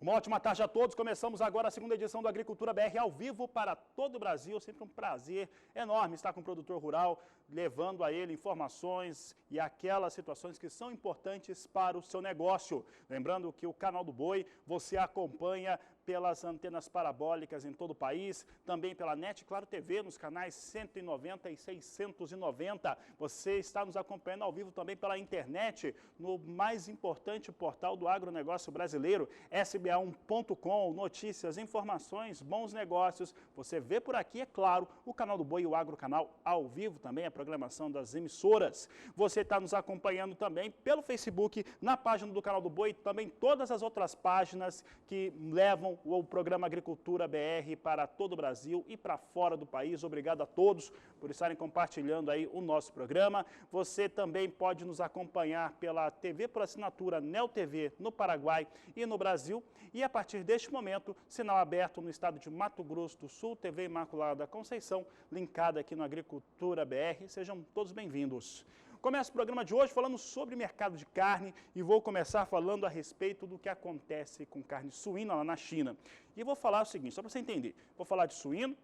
Uma ótima tarde a todos. Começamos agora a segunda edição do Agricultura BR ao vivo para todo o Brasil. Sempre um prazer enorme estar com o produtor rural, levando a ele informações e aquelas situações que são importantes para o seu negócio. Lembrando que o Canal do Boi você acompanha pelas antenas parabólicas em todo o país, também pela NET Claro TV, nos canais 190 e 690. Você está nos acompanhando ao vivo também pela internet, no mais importante portal do agronegócio brasileiro, sba1.com, notícias, informações, bons negócios. Você vê por aqui, é claro, o Canal do Boi e o Agro Canal ao vivo também, a programação das emissoras. Você está nos acompanhando também pelo Facebook, na página do Canal do Boi, também todas as outras páginas que levam o programa Agricultura BR para todo o Brasil e para fora do país. Obrigado a todos por estarem compartilhando aí o nosso programa. Você também pode nos acompanhar pela TV por assinatura Neo TV no Paraguai e no Brasil. E a partir deste momento, sinal aberto no estado de Mato Grosso do Sul, TV Imaculada Conceição, linkada aqui no Agricultura BR. Sejam todos bem-vindos. Começo o programa de hoje falando sobre mercado de carne e vou começar falando a respeito do que acontece com carne suína lá na China. E vou falar o seguinte, só para você entender, vou falar de suíno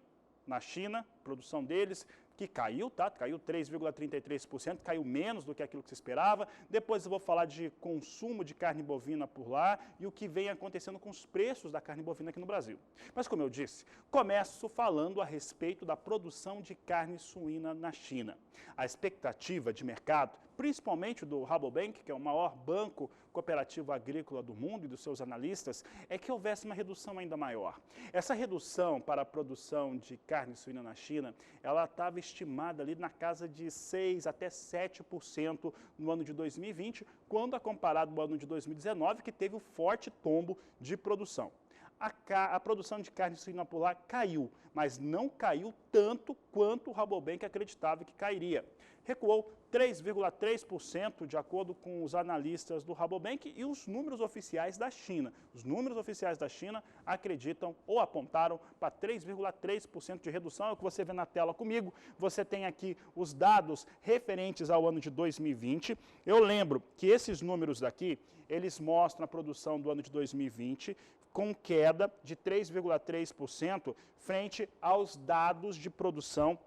na China, produção deles, que caiu, tá? Caiu 3,33%, caiu menos do que aquilo que se esperava. Depois eu vou falar de consumo de carne bovina por lá e o que vem acontecendo com os preços da carne bovina aqui no Brasil. Mas como eu disse, começo falando a respeito da produção de carne suína na China. A expectativa de mercado, principalmente do Rabobank, que é o maior banco cooperativo agrícola do mundo e dos seus analistas, é que houvesse uma redução ainda maior. Essa redução para a produção de carne suína na China, ela estava estimada ali na casa de 6 até 7% no ano de 2020, quando a comparado ao ano de 2019, que teve um forte tombo de produção. A produção de carne suína por lá caiu, mas não caiu tanto quanto o Rabobank acreditava que cairia. Recuou 3,3% de acordo com os analistas do Rabobank e os números oficiais da China. Os números oficiais da China acreditam ou apontaram para 3,3% de redução. É o que você vê na tela comigo. Você tem aqui os dados referentes ao ano de 2020. Eu lembro que esses números daqui, eles mostram a produção do ano de 2020 com queda de 3,3% frente aos dados de produção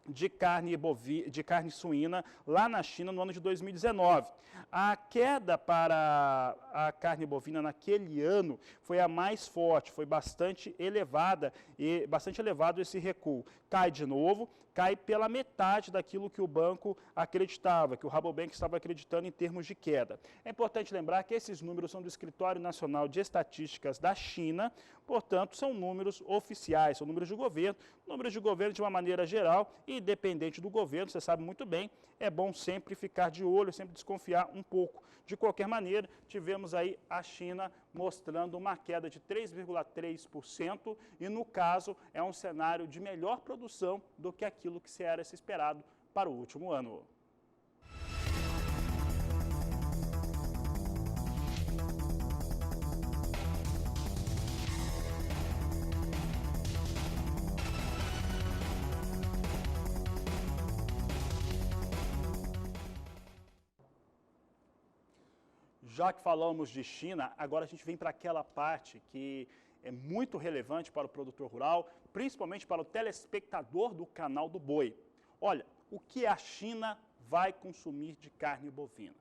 de carne suína lá na China no ano de 2019. A queda para a carne bovina naquele ano foi a mais forte, foi bastante elevada e bastante elevado esse recuo. Cai de novo, cai pela metade daquilo que o banco acreditava, que o Rabobank estava acreditando em termos de queda. É importante lembrar que esses números são do Escritório Nacional de Estatísticas da China, portanto, são números oficiais, são números de governo de uma maneira geral, e independente do governo, você sabe muito bem, é bom sempre ficar de olho, sempre desconfiar um pouco. De qualquer maneira, tivemos aí a China mostrando uma queda de 3,3% e, no caso, é um cenário de melhor produção do que aquilo que se era esperado para o último ano. Já que falamos de China, agora a gente vem para aquela parte que é muito relevante para o produtor rural, principalmente para o telespectador do Canal do Boi. Olha, o que a China vai consumir de carne bovina?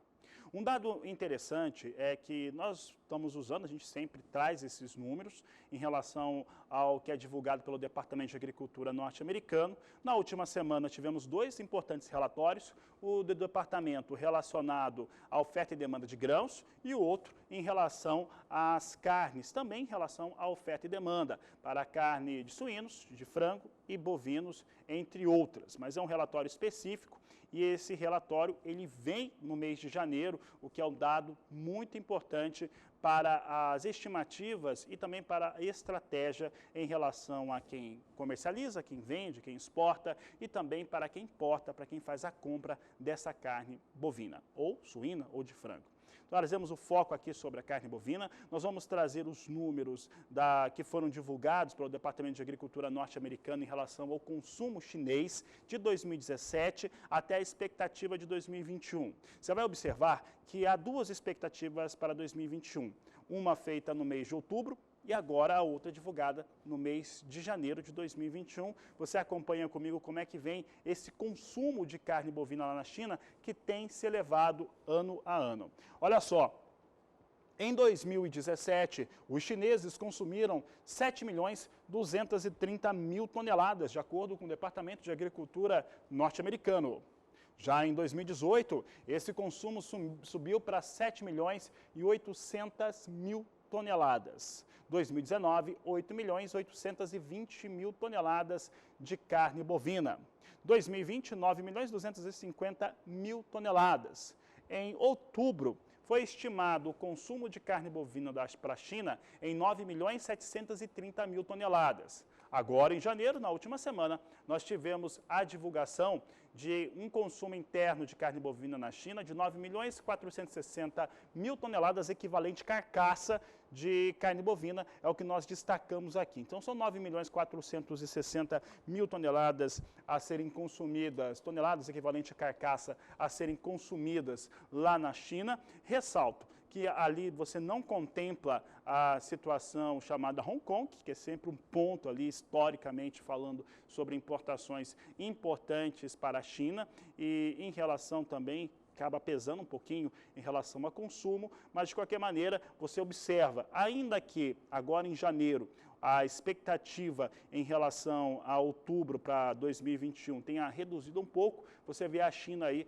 Um dado interessante é que nós estamos usando, a gente sempre traz esses números em relação ao que é divulgado pelo Departamento de Agricultura norte-americano. Na última semana tivemos dois importantes relatórios, o do departamento relacionado à oferta e demanda de grãos e o outro em relação às carnes, também em relação à oferta e demanda para a carne de suínos, de frango e bovinos, entre outras. Mas é um relatório específico e esse relatório ele vem no mês de janeiro, o que é um dado muito importante para as estimativas e também para a estratégia em relação a quem comercializa, quem vende, quem exporta e também para quem importa, para quem faz a compra dessa carne bovina, ou suína ou de frango. Trazemos o foco aqui sobre a carne bovina. Nós vamos trazer os números que foram divulgados pelo Departamento de Agricultura norte-americano em relação ao consumo chinês de 2017 até a expectativa de 2021. Você vai observar que há duas expectativas para 2021. uma feita no mês de outubro e agora a outra divulgada no mês de janeiro de 2021. Você acompanha comigo como é que vem esse consumo de carne bovina lá na China, que tem se elevado ano a ano. Olha só, em 2017, os chineses consumiram 7.230.000 toneladas, de acordo com o Departamento de Agricultura norte-americano. Já em 2018, esse consumo subiu para 7.800.000 toneladas. 2019, 8.820.000 toneladas de carne bovina. 2020, 9.250.000 toneladas. Em outubro, foi estimado o consumo de carne bovina para a China em 9.730.000 toneladas. Agora, em janeiro, na última semana, nós tivemos a divulgação de um consumo interno de carne bovina na China de 9.460.000 toneladas, equivalente carcaça de carne bovina, é o que nós destacamos aqui. Então, são 9.460.000 toneladas a serem consumidas, toneladas equivalente a carcaça a serem consumidas lá na China. Ressalto que ali você não contempla a situação chamada Hong Kong, que é sempre um ponto ali, historicamente falando, sobre importações importantes para a China, e em relação também, acaba pesando um pouquinho em relação a consumo, mas de qualquer maneira você observa, ainda que agora em janeiro, a expectativa em relação a outubro para 2021 tenha reduzido um pouco, você vê a China aí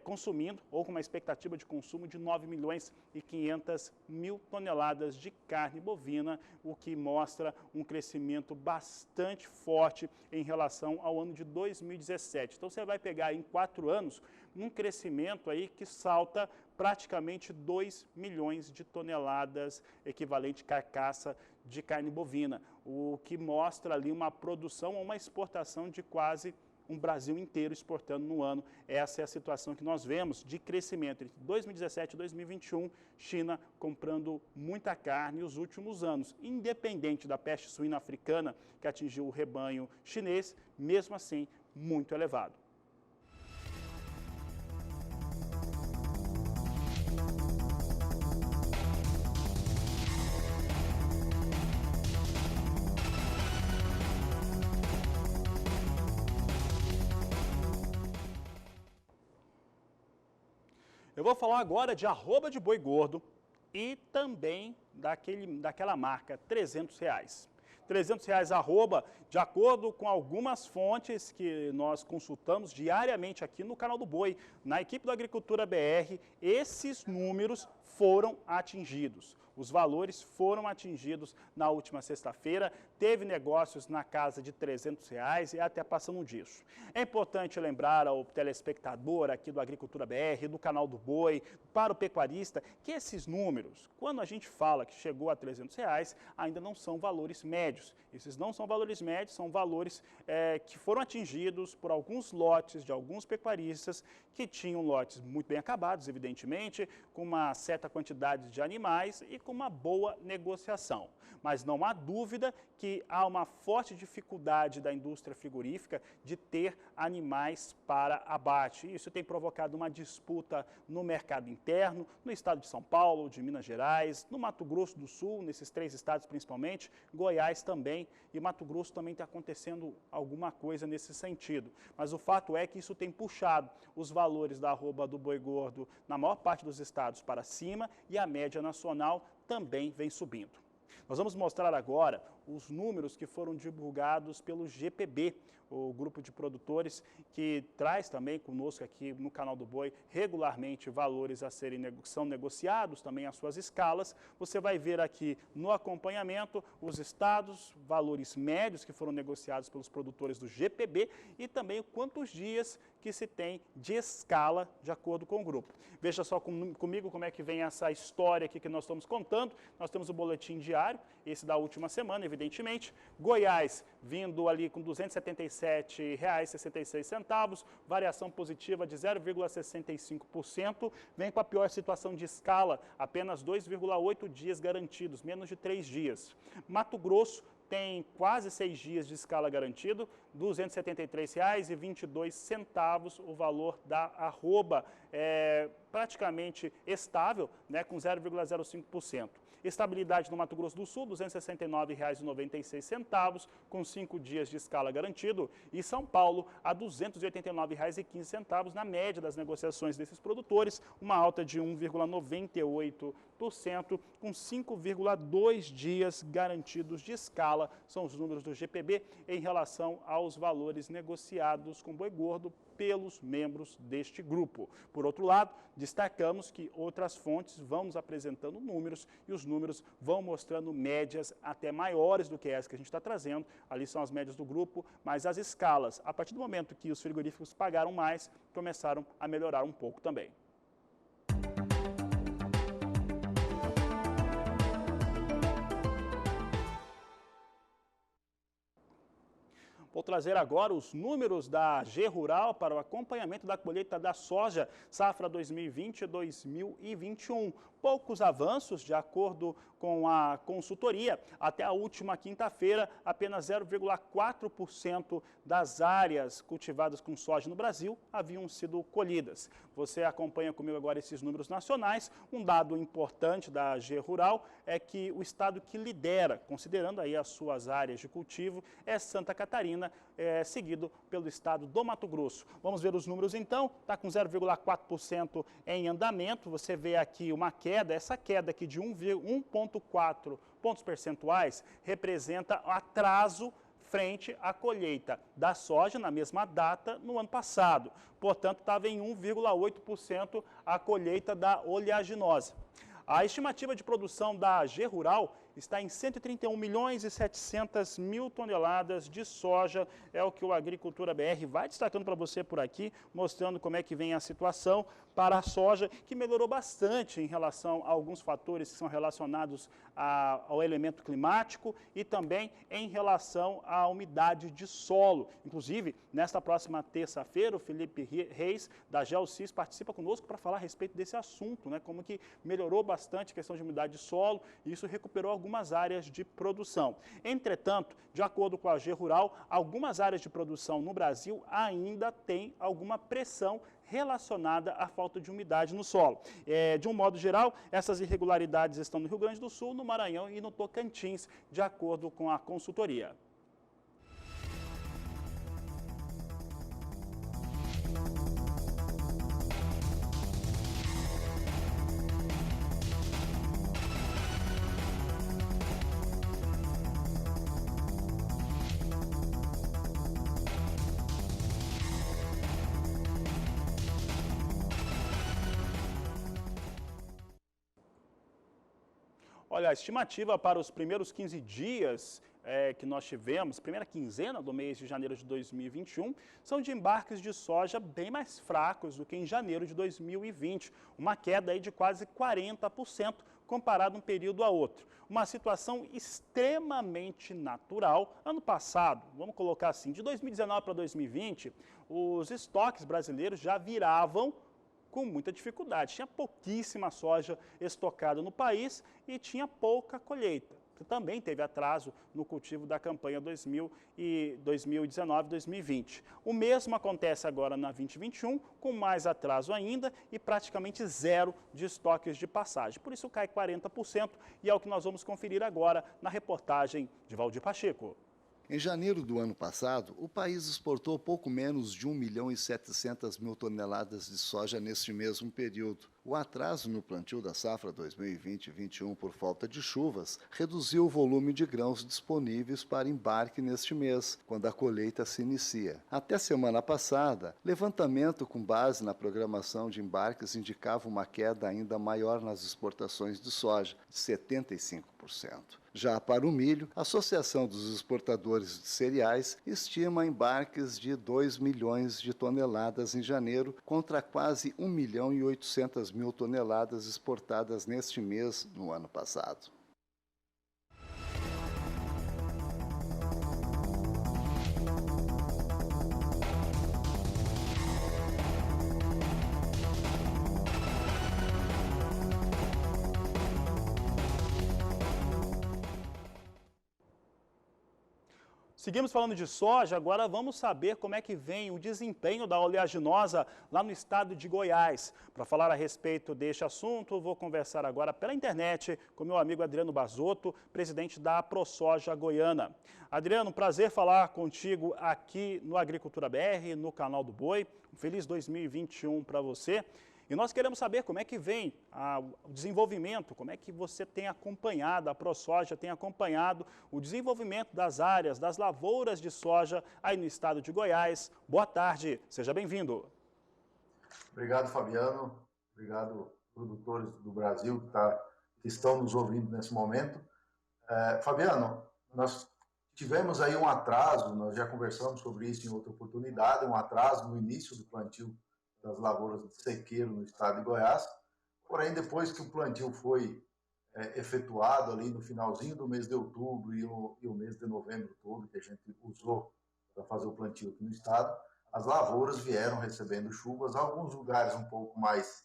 consumindo, ou com uma expectativa de consumo de 9.500.000 toneladas de carne bovina, o que mostra um crescimento bastante forte em relação ao ano de 2017. Então você vai pegar em 4 anos um crescimento aí que salta praticamente 2 milhões de toneladas, equivalente carcaça de carne bovina, o que mostra ali uma produção ou uma exportação de quase um Brasil inteiro exportando no ano. Essa é a situação que nós vemos de crescimento entre 2017 e 2021, China comprando muita carne nos últimos anos, independente da peste suína africana que atingiu o rebanho chinês, mesmo assim muito elevado. Eu vou falar agora de arroba de boi gordo e também daquela marca, R$300. R$300 arroba, de acordo com algumas fontes que nós consultamos diariamente aqui no canal do Boi, na equipe da Agricultura BR, esses números foram atingidos. Os valores foram atingidos na última sexta-feira, teve negócios na casa de R$300 e até passando disso. É importante lembrar ao telespectador aqui do Agricultura BR, do canal do Boi, para o pecuarista, que esses números, quando a gente fala que chegou a R$300, ainda não são valores médios. Esses não são valores médios, são valores que foram atingidos por alguns lotes de alguns pecuaristas que tinham lotes muito bem acabados, evidentemente, com uma certa quantidade de animais e com uma boa negociação. Mas não há dúvida que há uma forte dificuldade da indústria frigorífica de ter animais para abate. Isso tem provocado uma disputa no mercado interno, no estado de São Paulo, de Minas Gerais, no Mato Grosso do Sul, nesses 3 estados principalmente, Goiás também, e Mato Grosso também está acontecendo alguma coisa nesse sentido. Mas o fato é que isso tem puxado os valores da arroba do boi gordo na maior parte dos estados para cima e a média nacional também vem subindo. Nós vamos mostrar agora os números que foram divulgados pelo GPB, o grupo de produtores que traz também conosco aqui no canal do Boi regularmente valores a são negociados, também as suas escalas. Você vai ver aqui no acompanhamento os estados, valores médios que foram negociados pelos produtores do GPB e também quantos dias que se tem de escala de acordo com o grupo. Veja só comigo como é que vem essa história aqui que nós estamos contando. Nós temos o boletim diário, esse da última semana, evidentemente. Goiás vindo ali com R$ 277,66, variação positiva de 0,65%, vem com a pior situação de escala, apenas 2,8 dias garantidos, menos de 3 dias. Mato Grosso tem quase 6 dias de escala garantido, R$ 273,22 o valor da arroba, praticamente estável, né, com 0,05%. Estabilidade no Mato Grosso do Sul, R$ 269,96, com 5 dias de escala garantido. E São Paulo, a R$ 289,15 na média das negociações desses produtores, uma alta de 1,98%, com 5,2 dias garantidos de escala. São os números do GPB em relação aos valores negociados com boi gordo pelos membros deste grupo. Por outro lado, destacamos que outras fontes vão nos apresentando números e os números vão mostrando médias até maiores do que essa que a gente está trazendo. Ali são as médias do grupo, mas as escalas, a partir do momento que os frigoríficos pagaram mais, começaram a melhorar um pouco também. Vou trazer agora os números da AG Rural para o acompanhamento da colheita da soja, safra 2020 e 2021. Poucos avanços, de acordo com a consultoria. Até a última quinta-feira, apenas 0,4% das áreas cultivadas com soja no Brasil haviam sido colhidas. Você acompanha comigo agora esses números nacionais. Um dado importante da AG Rural é que o estado que lidera, considerando aí as suas áreas de cultivo, é Santa Catarina, seguido pelo estado do Mato Grosso. Vamos ver os números então, está com 0,4% em andamento. Você vê aqui uma queda, essa queda aqui de 1,4 pontos percentuais representa atraso frente à colheita da soja na mesma data no ano passado. Portanto, estava em 1,8% a colheita da oleaginosa. A estimativa de produção da AG Rural está em 131.700.000 toneladas de soja, é o que o Agricultura BR vai destacando para você por aqui, mostrando como é que vem a situação para a soja, que melhorou bastante em relação a alguns fatores que são relacionados ao elemento climático e também em relação à umidade de solo. Inclusive, nesta próxima terça-feira, o Felipe Reis, da Geocis, participa conosco para falar a respeito desse assunto, né? Como que melhorou bastante a questão de umidade de solo e isso recuperou algumas áreas de produção. Entretanto, de acordo com a AG Rural, algumas áreas de produção no Brasil ainda têm alguma pressão relacionada à falta de umidade no solo. De um modo geral, essas irregularidades estão no Rio Grande do Sul, no Maranhão e no Tocantins, de acordo com a consultoria. Olha, a estimativa para os primeiros 15 dias que nós tivemos, primeira quinzena do mês de janeiro de 2021, são de embarques de soja bem mais fracos do que em janeiro de 2020, uma queda aí de quase 40% comparado um período a outro. Uma situação extremamente natural. Ano passado, vamos colocar assim, de 2019 para 2020, os estoques brasileiros já viravam com muita dificuldade. Tinha pouquíssima soja estocada no país e tinha pouca colheita. Também teve atraso no cultivo da campanha 2019-2020. O mesmo acontece agora na 2021, com mais atraso ainda e praticamente zero de estoques de passagem. Por isso cai 40% e é o que nós vamos conferir agora na reportagem de Valdir Pacheco. Em janeiro do ano passado, o país exportou pouco menos de 1.700.000 toneladas de soja neste mesmo período. O atraso no plantio da safra 2020-21 por falta de chuvas reduziu o volume de grãos disponíveis para embarque neste mês, quando a colheita se inicia. Até semana passada, levantamento com base na programação de embarques indicava uma queda ainda maior nas exportações de soja, de 75%. Já para o milho, a Associação dos Exportadores de Cereais estima embarques de 2 milhões de toneladas em janeiro, contra quase 1.800.000 toneladas exportadas neste mês no ano passado. Seguimos falando de soja, agora vamos saber como é que vem o desempenho da oleaginosa lá no estado de Goiás. Para falar a respeito deste assunto, vou conversar agora pela internet com meu amigo Adriano Barzotto, presidente da ProSoja Goiana. Adriano, prazer falar contigo aqui no Agricultura BR, no canal do Boi. Um feliz 2021 para você. E nós queremos saber como é que vem o desenvolvimento, como é que você tem acompanhado, a ProSoja tem acompanhado o desenvolvimento das áreas, das lavouras de soja aí no estado de Goiás. Boa tarde, seja bem-vindo. Obrigado, Fabiano. Obrigado, produtores do Brasil que estão nos ouvindo nesse momento. Fabiano, nós tivemos aí um atraso, nós já conversamos sobre isso em outra oportunidade, um atraso no início do plantio das lavouras de sequeiro no estado de Goiás. Porém, depois que o plantio foi efetuado ali no finalzinho do mês de outubro e o mês de novembro todo, que a gente usou para fazer o plantio aqui no estado, as lavouras vieram recebendo chuvas, alguns lugares um pouco mais,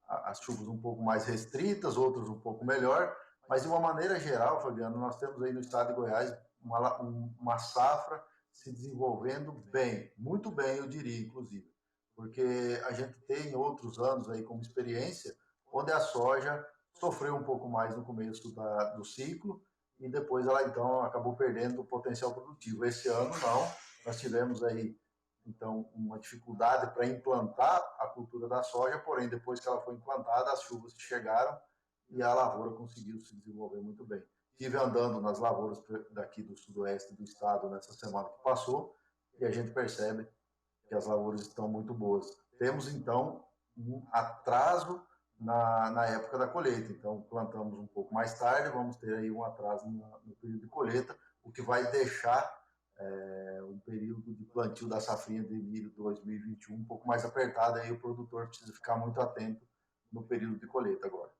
as chuvas um pouco mais restritas, outros um pouco melhor, mas de uma maneira geral, Fabiano, nós temos aí no estado de Goiás uma safra se desenvolvendo bem, muito bem, eu diria, inclusive, porque a gente tem outros anos aí como experiência, onde a soja sofreu um pouco mais no começo do ciclo e depois ela então acabou perdendo o potencial produtivo. Esse ano não, nós tivemos aí então uma dificuldade para implantar a cultura da soja, porém depois que ela foi implantada, as chuvas chegaram e a lavoura conseguiu se desenvolver muito bem. Estive andando nas lavouras daqui do sudoeste do estado nessa semana que passou e a gente percebe que as lavouras estão muito boas. Temos, então, um atraso na época da colheita. Então, plantamos um pouco mais tarde, vamos ter aí um atraso no período de colheita, o que vai deixar um período de plantio da safrinha de milho 2021 um pouco mais apertado. Aí o produtor precisa ficar muito atento no período de colheita agora.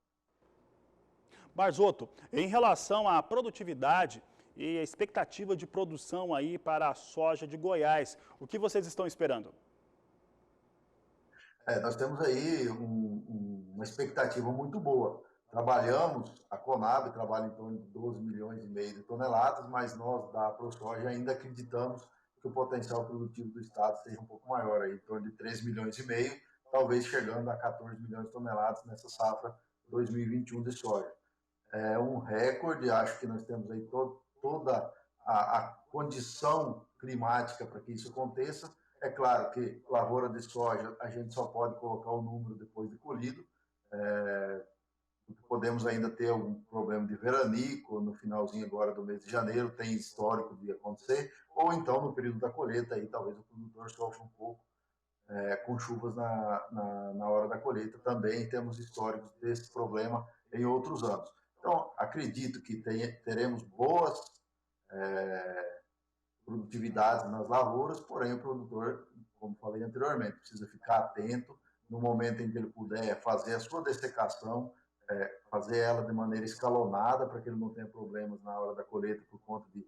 Barzotto, em relação à produtividade e a expectativa de produção aí para a soja de Goiás, o que vocês estão esperando? Nós temos aí uma expectativa muito boa. A Conab trabalha em torno de 12 milhões e meio de toneladas, mas nós da ProSoja ainda acreditamos que o potencial produtivo do estado seja um pouco maior, aí, em torno de 3 milhões e meio, talvez chegando a 14 milhões de toneladas nessa safra 2021 de soja. É um recorde, acho que nós temos aí toda a condição climática para que isso aconteça. É claro que lavoura de soja a gente só pode colocar o número depois de colhido, podemos ainda ter algum problema de veranico no finalzinho agora do mês de janeiro, tem histórico de acontecer, ou então no período da colheita, aí talvez o produtor sofra um pouco com chuvas na hora da colheita também, temos históricos desse problema em outros anos. Então, acredito que teremos boas produtividades nas lavouras, porém o produtor, como falei anteriormente, precisa ficar atento no momento em que ele puder fazer a sua dessecação, fazer ela de maneira escalonada para que ele não tenha problemas na hora da colheita por conta de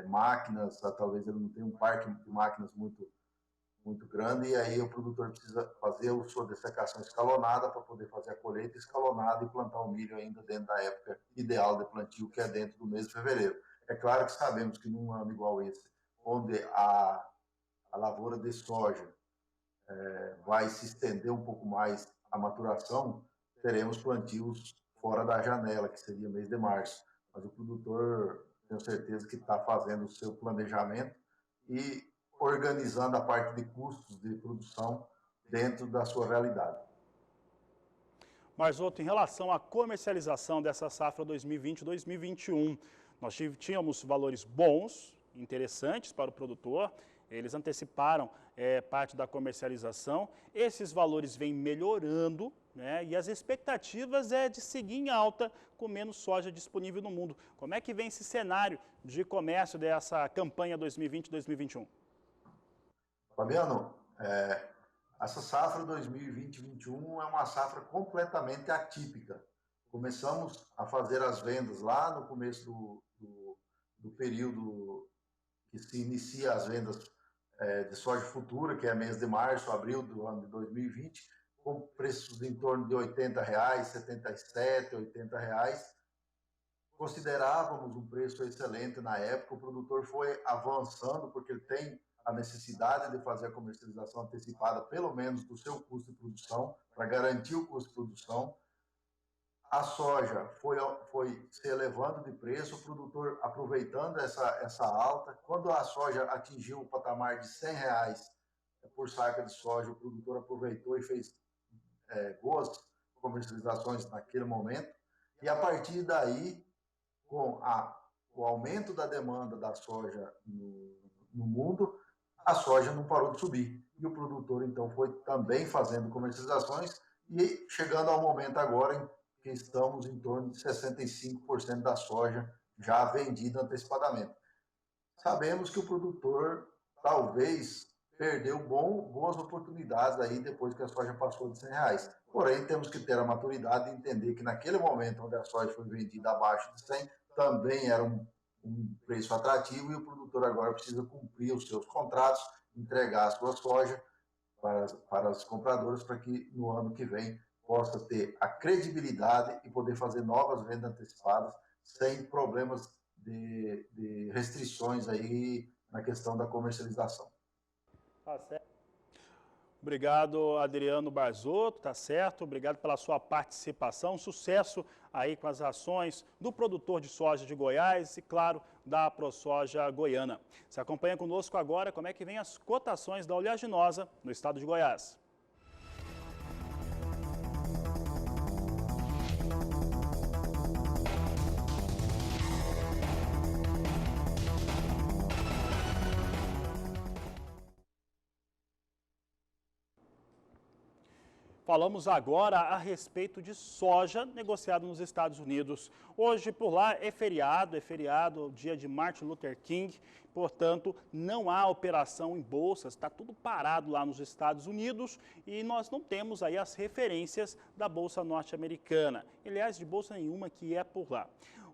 máquinas, talvez ele não tenha um parque de máquinas muito grande, e aí o produtor precisa fazer a sua dessecação escalonada para poder fazer a colheita escalonada e plantar o milho ainda dentro da época ideal de plantio, que é dentro do mês de fevereiro. É claro que sabemos que num ano igual esse, onde a lavoura de soja vai se estender um pouco mais a maturação, teremos plantios fora da janela, que seria mês de março. Mas o produtor, tenho certeza que está fazendo o seu planejamento e organizando a parte de custos de produção dentro da sua realidade. Barzotto, em relação à comercialização dessa safra 2020-2021, nós tínhamos valores bons, interessantes para o produtor, eles anteciparam parte da comercialização, esses valores vêm melhorando, né, e as expectativas é de seguir em alta com menos soja disponível no mundo. Como é que vem esse cenário de comércio dessa campanha 2020-2021? Fabiano, essa safra 2020-2021 é uma safra completamente atípica. Começamos a fazer as vendas lá no começo do período que se inicia as vendas de soja futura, que é mês de março, abril do ano de 2020, com preços em torno de R$ 80, R$ 77, R$ 80. considerávamos um preço excelente na época, o produtor foi avançando, porque ele tem a necessidade de fazer a comercialização antecipada, pelo menos do seu custo de produção, para garantir o custo de produção. A soja foi se elevando de preço, o produtor aproveitando essa alta. Quando a soja atingiu o patamar de R$ 100 por saca de soja, o produtor aproveitou e fez boas comercializações naquele momento. E a partir daí, com o aumento da demanda da soja no mundo, a soja não parou de subir. E o produtor, então, foi também fazendo comercializações e chegando ao momento agora em que estamos em torno de 65% da soja já vendida antecipadamente. Sabemos que o produtor talvez perdeu boas oportunidades aí depois que a soja passou de R$ 100. Porém, temos que ter a maturidade de entender que naquele momento onde a soja foi vendida abaixo de 100, também era um preço atrativo e o produtor agora precisa cumprir os seus contratos, entregar a sua soja para os compradores para que no ano que vem possa ter a credibilidade e poder fazer novas vendas antecipadas sem problemas de restrições aí na questão da comercialização. Tá certo. Obrigado, Adriano Barzotto, tá certo? Obrigado pela sua participação. Sucesso aí com as ações do produtor de soja de Goiás e, claro, da ProSoja Goiana. Você acompanha conosco agora como é que vem as cotações da oleaginosa no estado de Goiás. Falamos agora a respeito de soja negociada nos Estados Unidos. Hoje, por lá, é feriado, dia de Martin Luther King, portanto, não há operação em bolsas, está tudo parado lá nos Estados Unidos e nós não temos aí as referências da Bolsa norte-americana, aliás, de bolsa nenhuma que é por lá.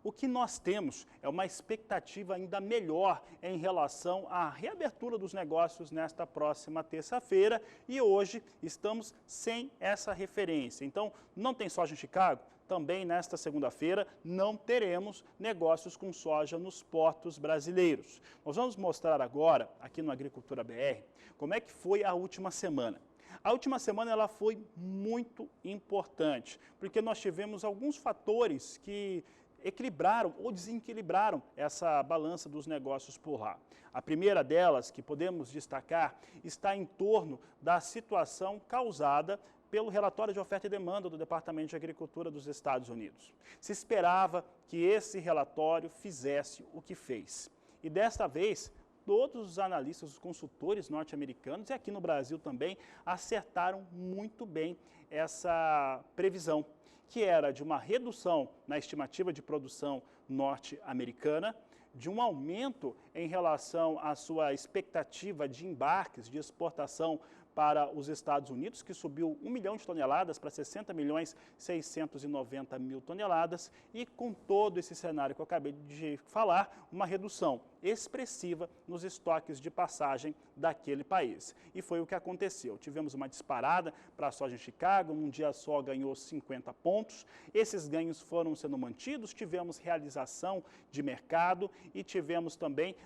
O que nós temos é uma expectativa ainda melhor em relação à reabertura dos negócios nesta próxima terça-feira e hoje estamos sem essa referência. Então, não tem soja em Chicago? Também nesta segunda-feira não teremos negócios com soja nos portos brasileiros. Nós vamos mostrar agora, aqui no Agricultura BR, como é que foi a última semana. A última semana ela foi muito importante, porque nós tivemos alguns fatores que equilibraram ou desequilibraram essa balança dos negócios por lá. A primeira delas, que podemos destacar, está em torno da situação causada pelo relatório de oferta e demanda do Departamento de Agricultura dos Estados Unidos. Se esperava que esse relatório fizesse o que fez. E desta vez, todos os analistas, os consultores norte-americanos e aqui no Brasil também acertaram muito bem essa previsão, que era de uma redução na estimativa de produção norte-americana, de um aumento em relação à sua expectativa de embarques, de exportação para os Estados Unidos, que subiu 1 milhão de toneladas para 60.690.000 toneladas, e com todo esse cenário que eu acabei de falar, uma redução expressiva nos estoques de passagem daquele país. E foi o que aconteceu. Tivemos uma disparada para a soja em Chicago, num dia só ganhou 50 pontos. Esses ganhos foram sendo mantidos, tivemos realização de mercado e tivemos também,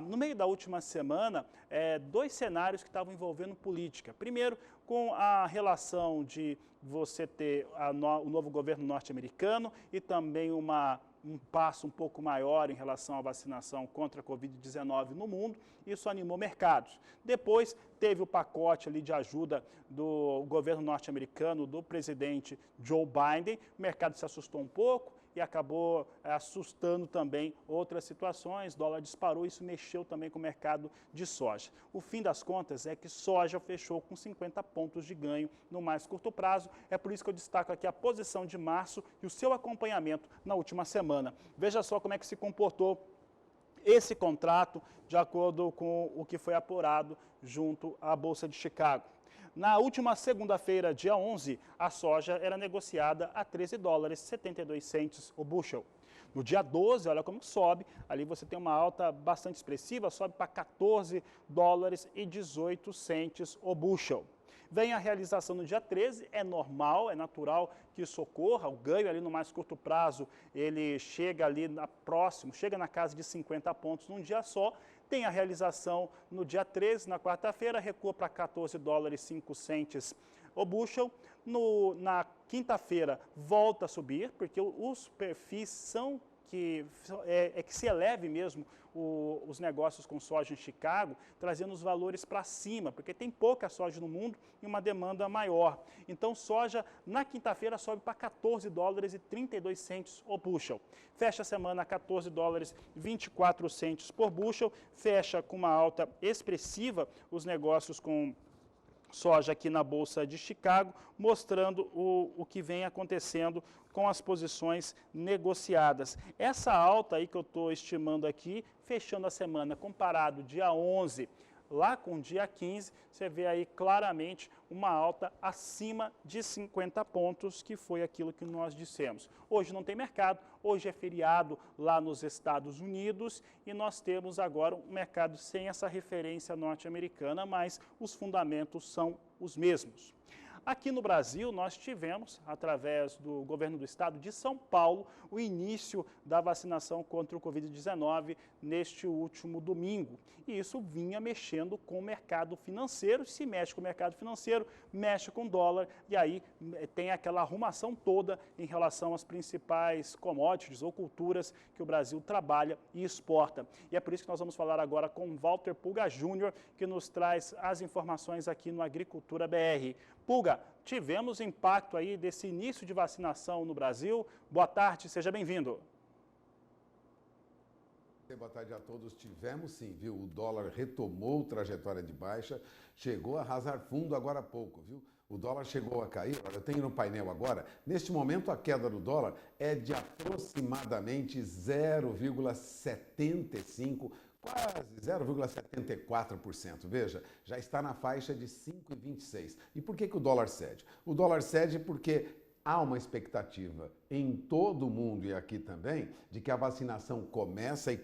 no meio da última semana, dois cenários que estavam envolvendo política. Primeiro, com a relação de você ter o novo governo norte-americano e também um passo um pouco maior em relação à vacinação contra a Covid-19 no mundo, isso animou mercados. Depois teve o pacote ali de ajuda do governo norte-americano, do presidente Joe Biden, o mercado se assustou um pouco e acabou assustando também outras situações, o dólar disparou, isso mexeu também com o mercado de soja. O fim das contas é que soja fechou com 50 pontos de ganho no mais curto prazo, é por isso que eu destaco aqui a posição de março e o seu acompanhamento na última semana. Veja só como é que se comportou esse contrato de acordo com o que foi apurado junto à Bolsa de Chicago. Na última segunda-feira, dia 11, a soja era negociada a $13,72 o bushel. No dia 12, olha como sobe, ali você tem uma alta bastante expressiva, sobe para $14,18 o bushel. Vem a realização no dia 13, é normal, é natural que isso ocorra, o ganho ali no mais curto prazo, ele chega ali chega na casa de 50 pontos num dia só. Tem a realização no dia 13, na quarta-feira, recua para 14 dólares e 5 centes o bushel. Na quinta-feira volta a subir, porque os perfis são que se eleve mesmo os negócios com soja em Chicago, trazendo os valores para cima, porque tem pouca soja no mundo e uma demanda maior. Então, soja na quinta-feira sobe para 14 dólares e 32 centes o bushel. Fecha a semana a 14 dólares e 24 centes por bushel, fecha com uma alta expressiva os negócios com soja aqui na Bolsa de Chicago, mostrando o que vem acontecendo com as posições negociadas. Essa alta aí que eu estou estimando aqui, fechando a semana comparado dia 11, lá com o dia 15, você vê aí claramente uma alta acima de 50 pontos, que foi aquilo que nós dissemos. Hoje não tem mercado, hoje é feriado lá nos Estados Unidos e nós temos agora um mercado sem essa referência norte-americana, mas os fundamentos são os mesmos. Aqui no Brasil, nós tivemos, através do governo do estado de São Paulo, o início da vacinação contra o Covid-19 neste último domingo. E isso vinha mexendo com o mercado financeiro. Se mexe com o mercado financeiro, mexe com o dólar, e aí tem aquela arrumação toda em relação às principais commodities ou culturas que o Brasil trabalha e exporta. E é por isso que nós vamos falar agora com Walter Pulga Júnior, que nos traz as informações aqui no Agricultura BR. Pulga, tivemos impacto aí desse início de vacinação no Brasil. Boa tarde, seja bem-vindo. Boa tarde a todos. Tivemos sim, viu? O dólar retomou trajetória de baixa, chegou a arrasar fundo agora há pouco, viu? O dólar chegou a cair, olha, eu tenho no painel agora, neste momento a queda do dólar é de aproximadamente 0,75%, quase 0,74%. Veja, já está na faixa de 5,26. E por que o dólar cede? O dólar cede porque há uma expectativa em todo o mundo e aqui também de que a vacinação começa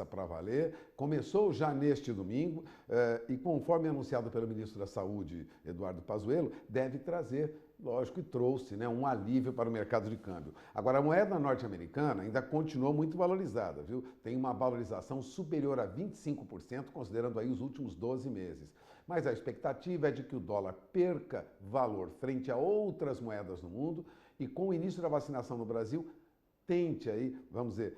para valer. Começou já neste domingo e conforme anunciado pelo ministro da Saúde, Eduardo Pazuello, deve trazer, lógico, e trouxe, né, um alívio para o mercado de câmbio. Agora, a moeda norte-americana ainda continuou muito valorizada, viu? Tem uma valorização superior a 25%, considerando aí os últimos 12 meses. Mas a expectativa é de que o dólar perca valor frente a outras moedas no mundo e com o início da vacinação no Brasil, tente aí, vamos dizer,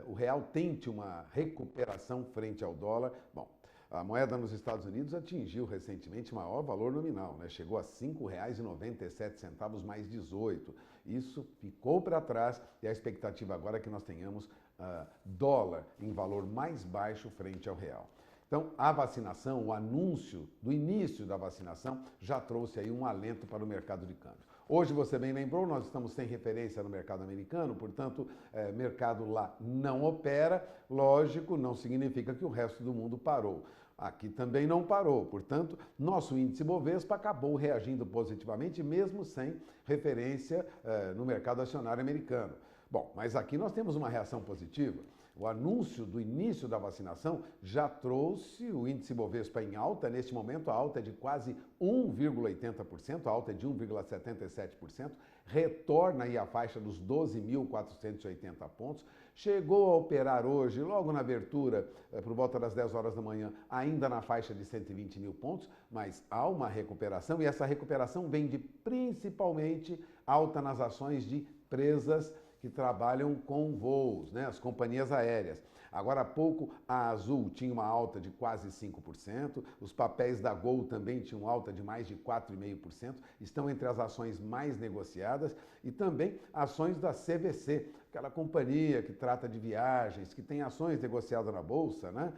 o real tente uma recuperação frente ao dólar. Bom, a moeda nos Estados Unidos atingiu recentemente maior valor nominal, né? Chegou a R$ 5,97 mais 18. Isso ficou para trás e a expectativa agora é que nós tenhamos dólar em valor mais baixo frente ao real. Então, a vacinação, o anúncio do início da vacinação já trouxe aí um alento para o mercado de câmbio. Hoje, você bem lembrou, nós estamos sem referência no mercado americano, portanto, mercado lá não opera. Lógico, não significa que o resto do mundo parou. Aqui também não parou, portanto, nosso índice Bovespa acabou reagindo positivamente, mesmo sem referência no mercado acionário americano. Bom, mas aqui nós temos uma reação positiva. O anúncio do início da vacinação já trouxe o índice Bovespa em alta. Neste momento, a alta é de quase 1,80%, a alta é de 1,77%, retorna aí à faixa dos 12.480 pontos. Chegou a operar hoje, logo na abertura, por volta das 10 horas da manhã, ainda na faixa de 120 mil pontos, mas há uma recuperação e essa recuperação vem de principalmente alta nas ações de empresas que trabalham com voos, né, as companhias aéreas. Agora há pouco, a Azul tinha uma alta de quase 5%, os papéis da Gol também tinham alta de mais de 4,5%, estão entre as ações mais negociadas, e também ações da CVC, aquela companhia que trata de viagens, que tem ações negociadas na Bolsa, né?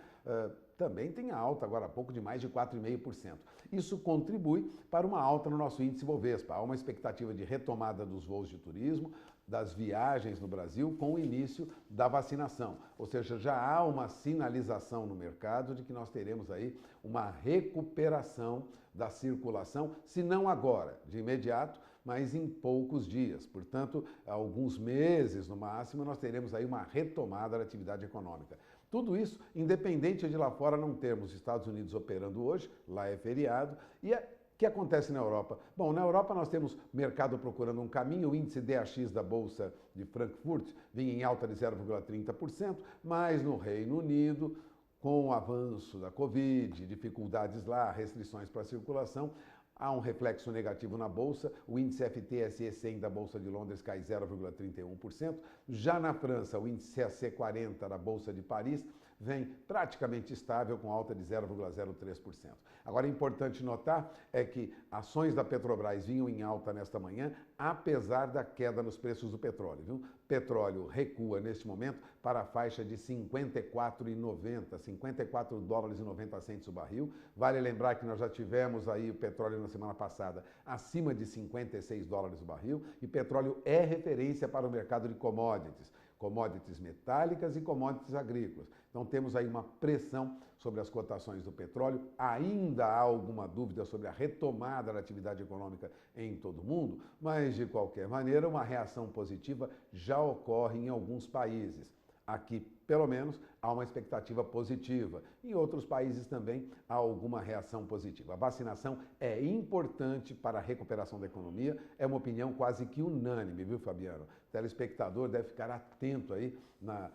Também tem alta agora há pouco de mais de 4,5%. Isso contribui para uma alta no nosso índice Bovespa. Há uma expectativa de retomada dos voos de turismo, das viagens no Brasil com o início da vacinação. Ou seja, já há uma sinalização no mercado de que nós teremos aí uma recuperação da circulação, se não agora, de imediato, mas em poucos dias. Portanto, alguns meses no máximo, nós teremos aí uma retomada da atividade econômica. Tudo isso, independente de lá fora não termos Estados Unidos operando hoje, lá é feriado, e O que acontece na Europa? Bom, na Europa nós temos mercado procurando um caminho, o índice DAX da Bolsa de Frankfurt vinha em alta de 0,30%, mas no Reino Unido, com o avanço da Covid, dificuldades lá, restrições para a circulação, há um reflexo negativo na Bolsa, o índice FTSE 100 da Bolsa de Londres cai 0,31%, já na França o índice CAC 40 da Bolsa de Paris vem praticamente estável com alta de 0,03%. Agora é importante notar é que ações da Petrobras vinham em alta nesta manhã, apesar da queda nos preços do petróleo, viu? Petróleo recua neste momento para a faixa de 54,90, 54 dólares e 90 centos o barril. Vale lembrar que nós já tivemos aí o petróleo na semana passada acima de 56 dólares o barril, e petróleo é referência para o mercado de commodities, commodities metálicas e commodities agrícolas. Então temos aí uma pressão sobre as cotações do petróleo. Ainda há alguma dúvida sobre a retomada da atividade econômica em todo o mundo, mas de qualquer maneira uma reação positiva já ocorre em alguns países. Aqui, pelo menos, há uma expectativa positiva. Em outros países também há alguma reação positiva. A vacinação é importante para a recuperação da economia, é uma opinião quase que unânime, viu, Fabiano? O telespectador deve ficar atento aí na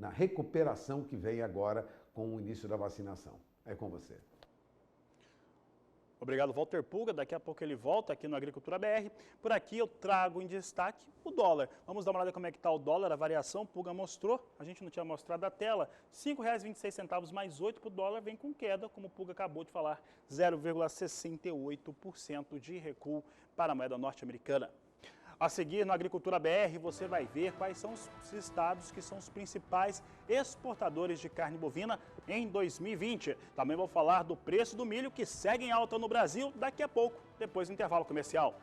recuperação que vem agora com o início da vacinação. É com você. Obrigado, Walter Pulga. Daqui a pouco ele volta aqui no Agricultura BR. Por aqui eu trago em destaque o dólar. Vamos dar uma olhada como é que está o dólar, a variação. Pulga mostrou, a gente não tinha mostrado a tela. R$ 5,26 mais 8 para o dólar, vem com queda, como o Pulga acabou de falar, 0,68% de recuo para a moeda norte-americana. A seguir, no Agricultura BR, você vai ver quais são os estados que são os principais exportadores de carne bovina em 2020. Também vou falar do preço do milho, que segue em alta no Brasil, daqui a pouco, depois do intervalo comercial.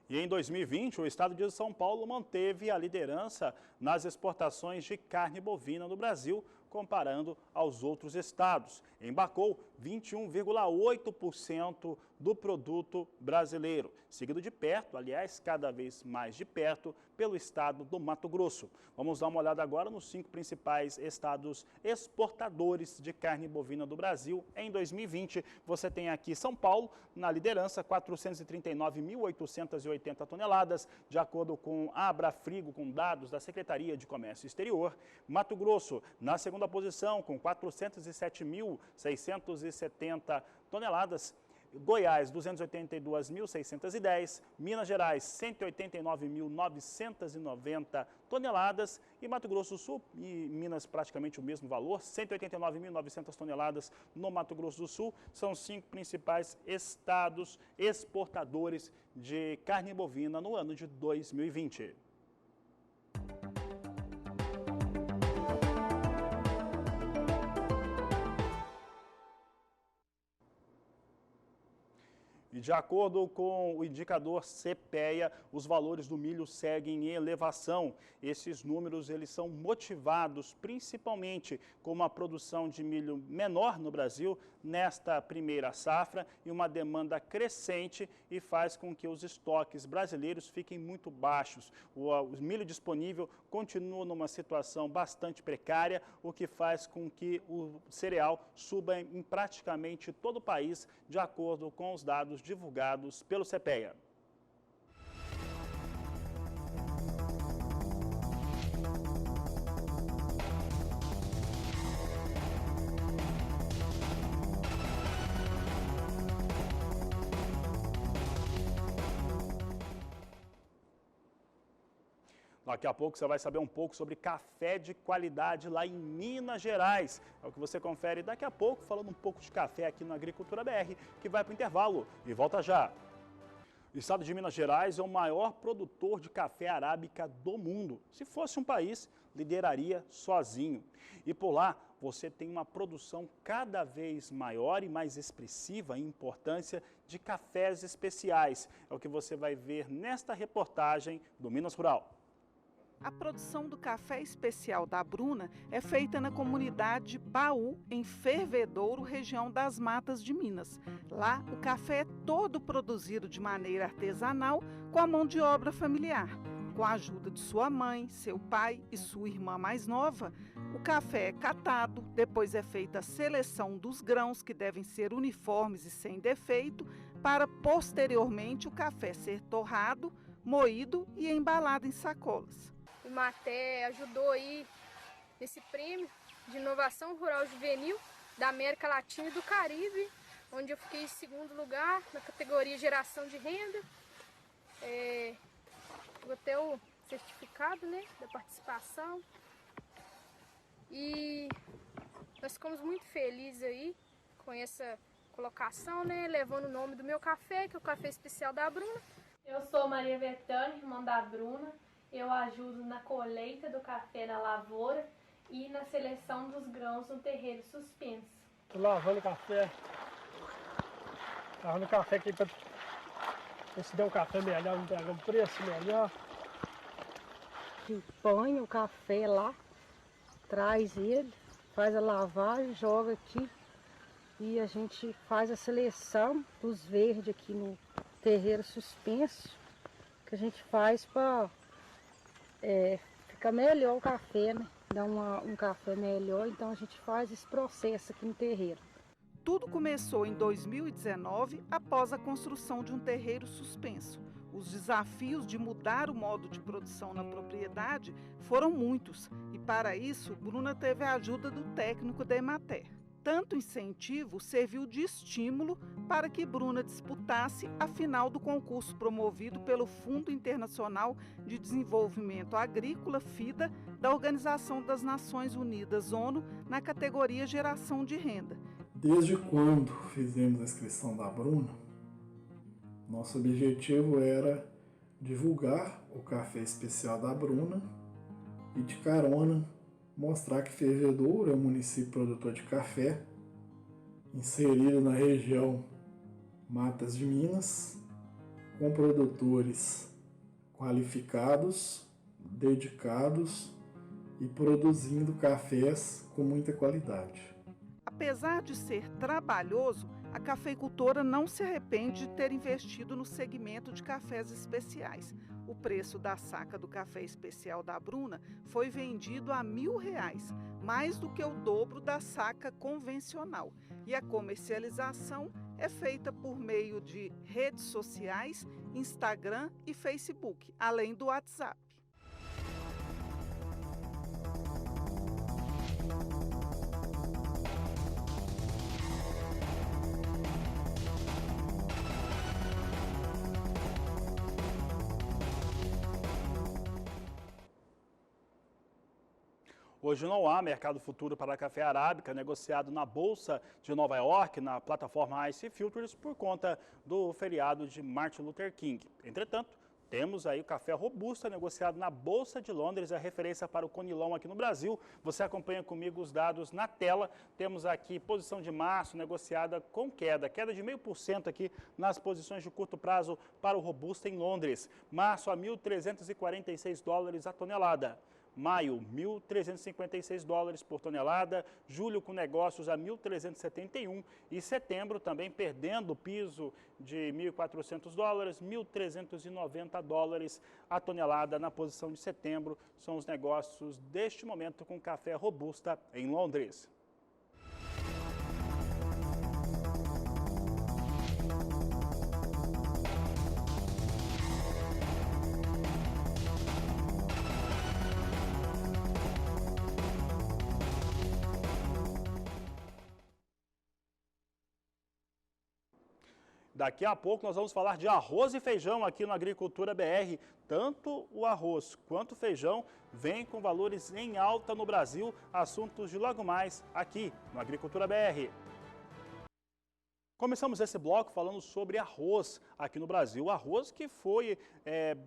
E em 2020, o estado de São Paulo manteve a liderança nas exportações de carne bovina no Brasil, comparando aos outros estados. Embarcou 21,8% do produto brasileiro, seguido de perto, aliás, cada vez mais de perto, pelo estado do Mato Grosso. Vamos dar uma olhada agora nos 5 principais estados exportadores de carne bovina do Brasil em 2020. Você tem aqui São Paulo, na liderança, 439.880 toneladas, de acordo com a Abrafrigo, com dados da Secretaria de Comércio Exterior. Mato Grosso, na segunda posição, com 407.670 toneladas. Goiás, 282.610, Minas Gerais, 189.990 toneladas e Mato Grosso do Sul e Minas praticamente o mesmo valor, 189.900 toneladas no Mato Grosso do Sul. São os 5 principais estados exportadores de carne bovina no ano de 2020. E de acordo com o indicador CPEA, os valores do milho seguem em elevação. Esses números eles são motivados principalmente com uma produção de milho menor no Brasil nesta primeira safra e uma demanda crescente e faz com que os estoques brasileiros fiquem muito baixos. O milho disponível continua numa situação bastante precária, o que faz com que o cereal suba em praticamente todo o país, de acordo com os dados divulgados pelo CPEA. Daqui a pouco você vai saber um pouco sobre café de qualidade lá em Minas Gerais. É o que você confere daqui a pouco, falando um pouco de café aqui no Agricultura BR, que vai para o intervalo e volta já. O estado de Minas Gerais é o maior produtor de café arábica do mundo. Se fosse um país, lideraria sozinho. E por lá, você tem uma produção cada vez maior e mais expressiva em importância de cafés especiais. É o que você vai ver nesta reportagem do Minas Rural. A produção do café especial da Bruna é feita na comunidade Baú, em Fervedouro, região das Matas de Minas. Lá, o café é todo produzido de maneira artesanal, com a mão de obra familiar. Com a ajuda de sua mãe, seu pai e sua irmã mais nova, o café é catado, depois é feita a seleção dos grãos que devem ser uniformes e sem defeito, para posteriormente o café ser torrado, moído e embalado em sacolas. O IMATE ajudou aí nesse prêmio de inovação rural juvenil da América Latina e do Caribe, onde eu fiquei em segundo lugar na categoria geração de renda. Vou ter o certificado, né, da participação. E nós ficamos muito felizes aí com essa colocação, né, levando o nome do meu café, que é o Café Especial da Bruna. Eu sou Maria Betânia, irmã da Bruna. Eu ajudo na colheita do café na lavoura e na seleção dos grãos no terreiro suspenso. Estou lavando café. Lavando café aqui para ver se der um café melhor, não pega um preço melhor. Põe o café lá, traz ele, faz a lavagem, joga aqui e a gente faz a seleção dos verdes aqui no terreiro suspenso, que a gente faz para ficar melhor o café, né? Dar um café melhor, então a gente faz esse processo aqui no terreiro. Tudo começou em 2019, após a construção de um terreiro suspenso. Os desafios de mudar o modo de produção na propriedade foram muitos e, para isso, Bruna teve a ajuda do técnico da EMATER. Tanto incentivo serviu de estímulo para que Bruna disputasse a final do concurso promovido pelo Fundo Internacional de Desenvolvimento Agrícola, FIDA, da Organização das Nações Unidas, ONU, na categoria Geração de Renda. Desde quando fizemos a inscrição da Bruna, nosso objetivo era divulgar o café especial da Bruna e, de carona, mostrar que Fervedouro é um município produtor de café, inserido na região Matas de Minas, com produtores qualificados, dedicados e produzindo cafés com muita qualidade. Apesar de ser trabalhoso, a cafeicultora não se arrepende de ter investido no segmento de cafés especiais. O preço da saca do café especial da Bruna foi vendido a R$1.000, mais do que o dobro da saca convencional. E a comercialização é feita por meio de redes sociais, Instagram e Facebook, além do WhatsApp. Hoje não há mercado futuro para café arábica negociado na Bolsa de Nova York, na plataforma ICE Futures, por conta do feriado de Martin Luther King. Entretanto, temos aí o café robusta negociado na Bolsa de Londres, a referência para o Conilon aqui no Brasil. Você acompanha comigo os dados na tela. Temos aqui posição de março negociada com queda de 0,5% aqui nas posições de curto prazo para o robusta em Londres. Março a $1.346 a tonelada. Maio, $1.356 por tonelada, julho com negócios a $1.371 e setembro também perdendo o piso de $1.400, $1.390 a tonelada na posição de setembro. São os negócios deste momento com café robusta em Londres. Daqui a pouco nós vamos falar de arroz e feijão aqui no Agricultura BR. Tanto o arroz quanto o feijão vêm com valores em alta no Brasil. Assuntos de logo mais aqui no Agricultura BR. Começamos esse bloco falando sobre arroz aqui no Brasil. O arroz que foi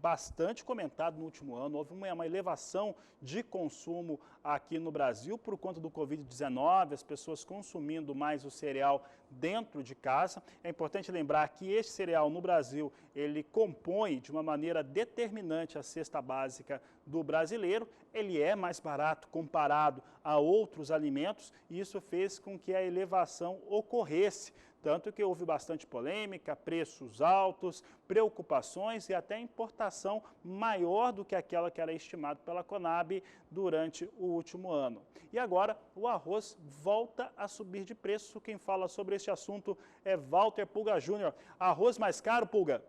bastante comentado no último ano. Houve uma elevação de consumo aqui no Brasil por conta do Covid-19, as pessoas consumindo mais o cereal dentro de casa. É importante lembrar que este cereal no Brasil, ele compõe de uma maneira determinante a cesta básica do brasileiro. Ele é mais barato comparado a outros alimentos e isso fez com que a elevação ocorresse. Tanto que houve bastante polêmica, preços altos, preocupações e até importação maior do que aquela que era estimada pela Conab durante o último ano. E agora o arroz volta a subir de preço. Quem fala sobre este assunto é Walter Pulga Júnior. Arroz mais caro, Pulga?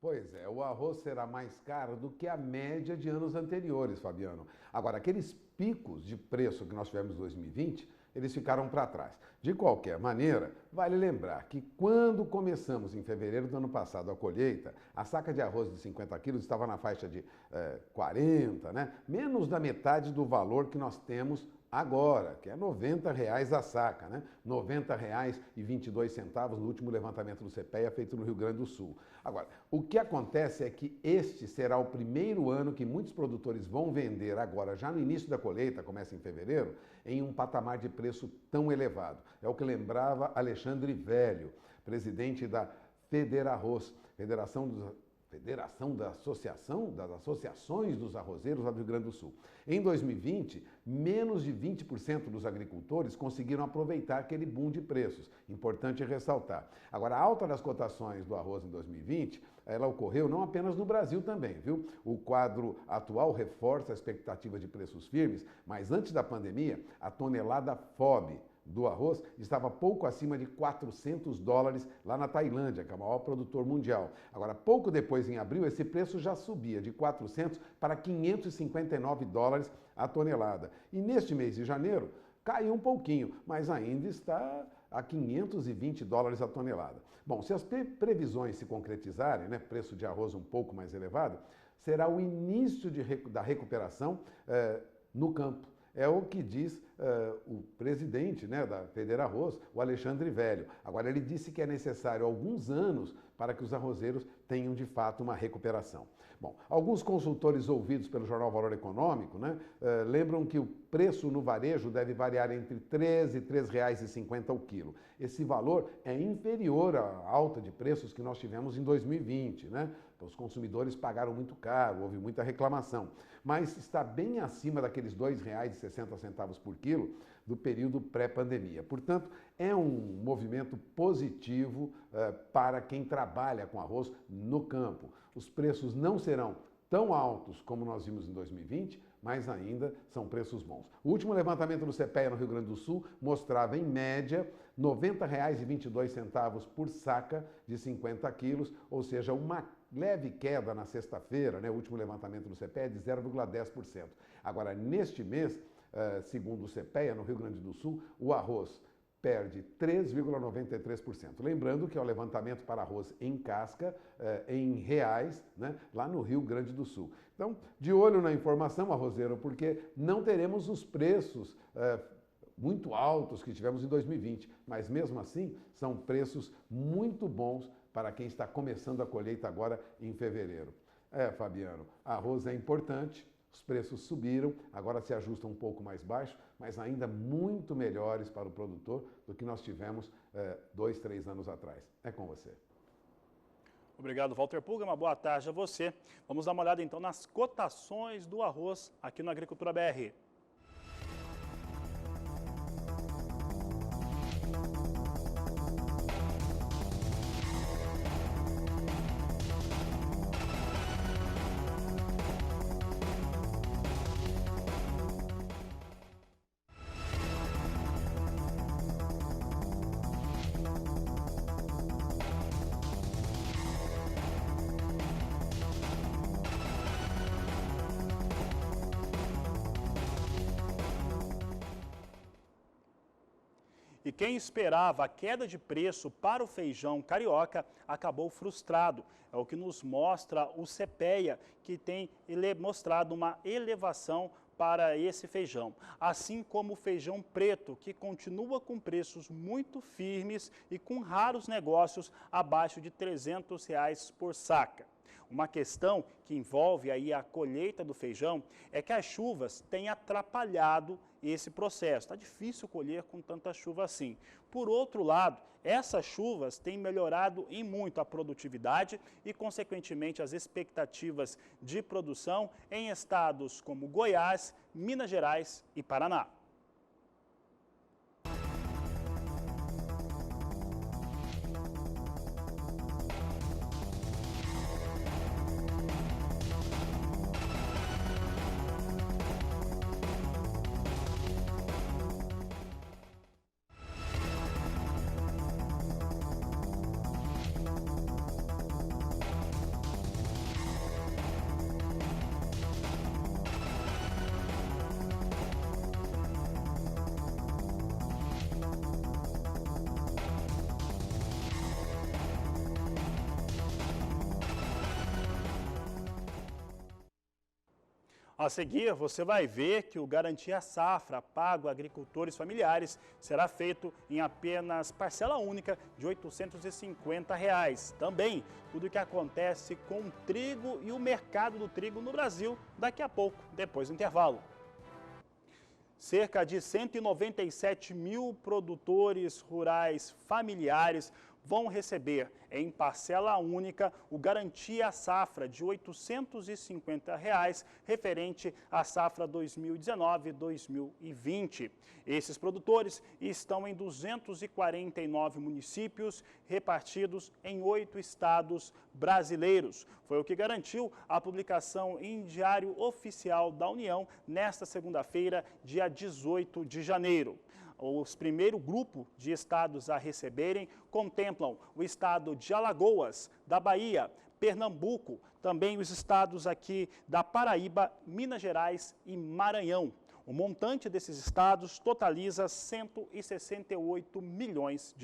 Pois é, o arroz será mais caro do que a média de anos anteriores, Fabiano. Agora, aqueles picos de preço que nós tivemos em 2020, eles ficaram para trás. De qualquer maneira, vale lembrar que quando começamos em fevereiro do ano passado a colheita, a saca de arroz de 50 quilos estava na faixa de 40, né? Menos da metade do valor que nós temos agora, que é R$ 90 a saca, né? R$ 90,22 no último levantamento do CPEA feito no Rio Grande do Sul. Agora, o que acontece é que este será o primeiro ano que muitos produtores vão vender agora, já no início da colheita, começa em fevereiro, em um patamar de preço tão elevado. É o que lembrava Alexandre Velho, presidente da Federarroz, Federação das Associações dos Arrozeiros lá do Rio Grande do Sul. Em 2020, menos de 20% dos agricultores conseguiram aproveitar aquele boom de preços. Importante ressaltar. Agora, a alta das cotações do arroz em 2020, ela ocorreu não apenas no Brasil também, viu? O quadro atual reforça a expectativa de preços firmes, mas antes da pandemia, a tonelada FOB do arroz estava pouco acima de $400 lá na Tailândia, que é o maior produtor mundial. Agora, pouco depois, em abril, esse preço já subia de 400 para $559 a tonelada. E neste mês de janeiro, caiu um pouquinho, mas ainda está a $520 a tonelada. Bom, se as previsões se concretizarem, né, preço de arroz um pouco mais elevado, será o início da recuperação no campo. É o que diz o presidente, né, da Federarroz, o Alexandre Velho. Agora, ele disse que é necessário alguns anos para que os arrozeiros tenham, de fato, uma recuperação. Bom, alguns consultores ouvidos pelo jornal Valor Econômico, né, lembram que o preço no varejo deve variar entre R$ 13 e R$ 3,50 o quilo. Esse valor é inferior à alta de preços que nós tivemos em 2020, né? Os consumidores pagaram muito caro, houve muita reclamação, mas está bem acima daqueles R$ 2,60 por quilo do período pré-pandemia. Portanto, é um movimento positivo para quem trabalha com arroz no campo. Os preços não serão tão altos como nós vimos em 2020, mas ainda são preços bons. O último levantamento do CPEA no Rio Grande do Sul mostrava, em média, R$ 90,22 por saca de 50 quilos, ou seja, uma leve queda na sexta-feira, né, o último levantamento do CPEA, de 0,10%. Agora, neste mês, segundo o CPEA, no Rio Grande do Sul, o arroz perde 3,93%. Lembrando que é o levantamento para arroz em casca, em reais, né, lá no Rio Grande do Sul. Então, de olho na informação, arrozeiro, porque não teremos os preços muito altos que tivemos em 2020, mas mesmo assim são preços muito bons para quem está começando a colheita agora em fevereiro. Fabiano, arroz é importante, os preços subiram, agora se ajustam um pouco mais baixo, mas ainda muito melhores para o produtor do que nós tivemos 2, 3 anos atrás. É com você. Obrigado, Walter Pulga. Uma boa tarde a você. Vamos dar uma olhada então nas cotações do arroz aqui no Agricultura BR. E quem esperava a queda de preço para o feijão carioca acabou frustrado. É o que nos mostra o CPEA, que tem mostrado uma elevação para esse feijão. Assim como o feijão preto, que continua com preços muito firmes e com raros negócios abaixo de R$ 300 por saca. Uma questão que envolve aí a colheita do feijão é que as chuvas têm atrapalhado esse processo. Está difícil colher com tanta chuva assim. Por outro lado, essas chuvas têm melhorado em muito a produtividade e, consequentemente, as expectativas de produção em estados como Goiás, Minas Gerais e Paraná. A seguir, você vai ver que o Garantia Safra pago a agricultores familiares será feito em apenas parcela única de R$ 850. Também tudo o que acontece com o trigo e o mercado do trigo no Brasil daqui a pouco, depois do intervalo. Cerca de 197 mil produtores rurais familiares vão receber em parcela única o Garantia Safra de R$ 850 referente à safra 2019-2020. Esses produtores estão em 249 municípios repartidos em 8 estados brasileiros. Foi o que garantiu a publicação em Diário Oficial da União nesta segunda-feira, dia 18 de janeiro. Os primeiro grupo de estados a receberem contemplam o estado de Alagoas, da Bahia, Pernambuco, também os estados aqui da Paraíba, Minas Gerais e Maranhão. O montante desses estados totaliza R$ 168 milhões.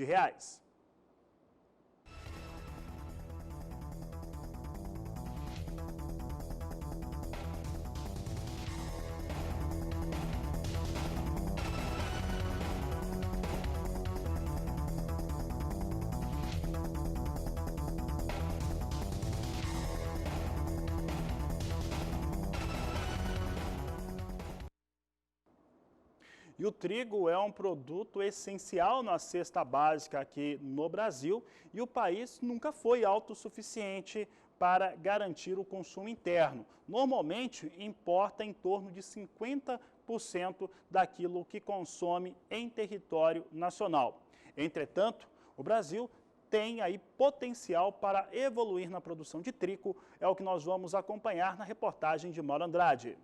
E o trigo é um produto essencial na cesta básica aqui no Brasil e o país nunca foi autossuficiente para garantir o consumo interno. Normalmente, importa em torno de 50% daquilo que consome em território nacional. Entretanto, o Brasil tem aí potencial para evoluir na produção de trigo, é o que nós vamos acompanhar na reportagem de Mauro Andrade.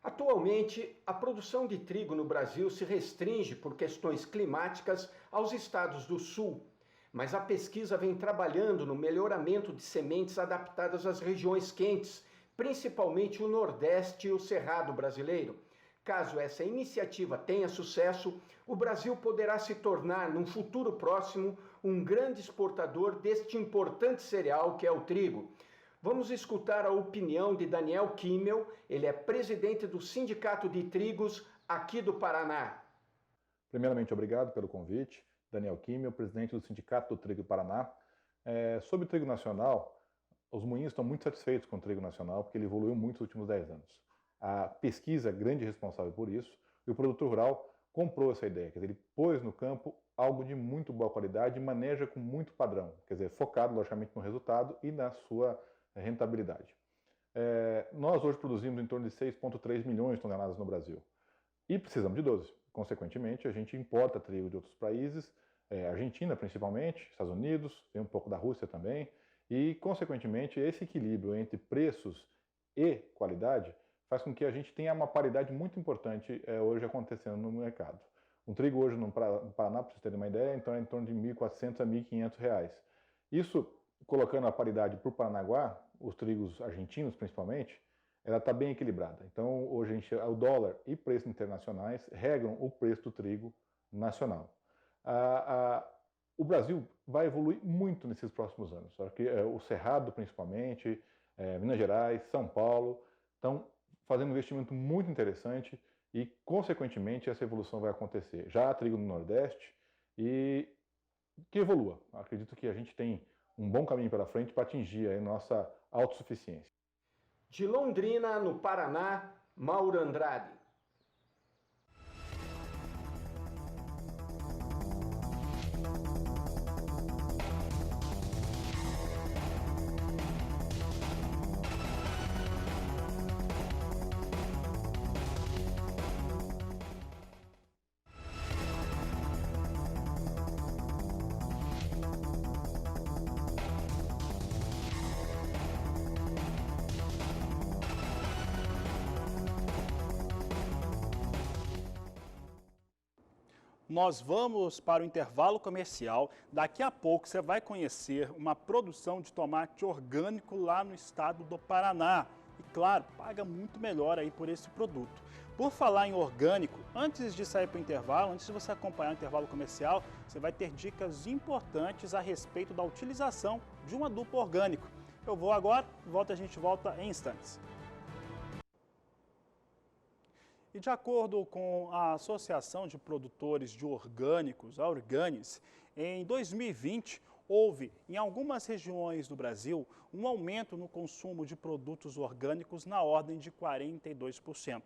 Atualmente, a produção de trigo no Brasil se restringe por questões climáticas aos estados do sul, mas a pesquisa vem trabalhando no melhoramento de sementes adaptadas às regiões quentes, principalmente o Nordeste e o Cerrado brasileiro. Caso essa iniciativa tenha sucesso, o Brasil poderá se tornar, num futuro próximo, um grande exportador deste importante cereal que é o trigo. Vamos escutar a opinião de Daniel Kimmel, ele é presidente do Sindicato de Trigos aqui do Paraná. Primeiramente, obrigado pelo convite. Daniel Kimmel, presidente do Sindicato do Trigo do Paraná. Sobre o trigo nacional, os moinhos estão muito satisfeitos com o trigo nacional, porque ele evoluiu muito nos últimos 10 anos. A pesquisa é grande responsável por isso, e o produtor rural comprou essa ideia, quer dizer, ele pôs no campo algo de muito boa qualidade e maneja com muito padrão, quer dizer, focado logicamente no resultado e na sua rentabilidade. Nós hoje produzimos em torno de 6,3 milhões de toneladas no Brasil e precisamos de 12. Consequentemente, a gente importa trigo de outros países, Argentina principalmente, Estados Unidos, tem um pouco da Rússia também, e consequentemente esse equilíbrio entre preços e qualidade faz com que a gente tenha uma paridade muito importante hoje acontecendo no mercado. Um trigo hoje no Paraná, para vocês terem uma ideia, então é em torno de R$ 1.400 a R$ 1.500. Isso, colocando a paridade para o Paranaguá, os trigos argentinos principalmente, ela está bem equilibrada. Então, hoje o dólar e preços internacionais regram o preço do trigo nacional. O Brasil vai evoluir muito nesses próximos anos. O Cerrado, principalmente, Minas Gerais, São Paulo, estão fazendo um investimento muito interessante e, consequentemente, essa evolução vai acontecer. Já há trigo no Nordeste e que evolua. Acredito que a gente tem um bom caminho pela frente para atingir a nossa autossuficiência. De Londrina, no Paraná, Mauro Andrade. Nós vamos para o intervalo comercial. Daqui a pouco você vai conhecer uma produção de tomate orgânico lá no estado do Paraná. E claro, paga muito melhor aí por esse produto. Por falar em orgânico, antes de sair para o intervalo, antes de você acompanhar o intervalo comercial, você vai ter dicas importantes a respeito da utilização de um adubo orgânico. Eu vou agora, a gente volta em instantes. E de acordo com a Associação de Produtores de Orgânicos, a Organis, em 2020, houve, em algumas regiões do Brasil, um aumento no consumo de produtos orgânicos na ordem de 42%.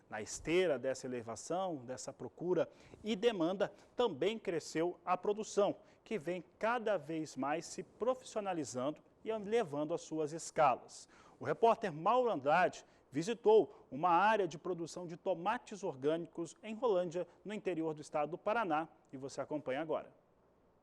Na esteira dessa elevação, dessa procura e demanda, também cresceu a produção, que vem cada vez mais se profissionalizando e elevando as suas escalas. O repórter Mauro Andrade visitou uma área de produção de tomates orgânicos em Rolândia, no interior do estado do Paraná, e você acompanha agora.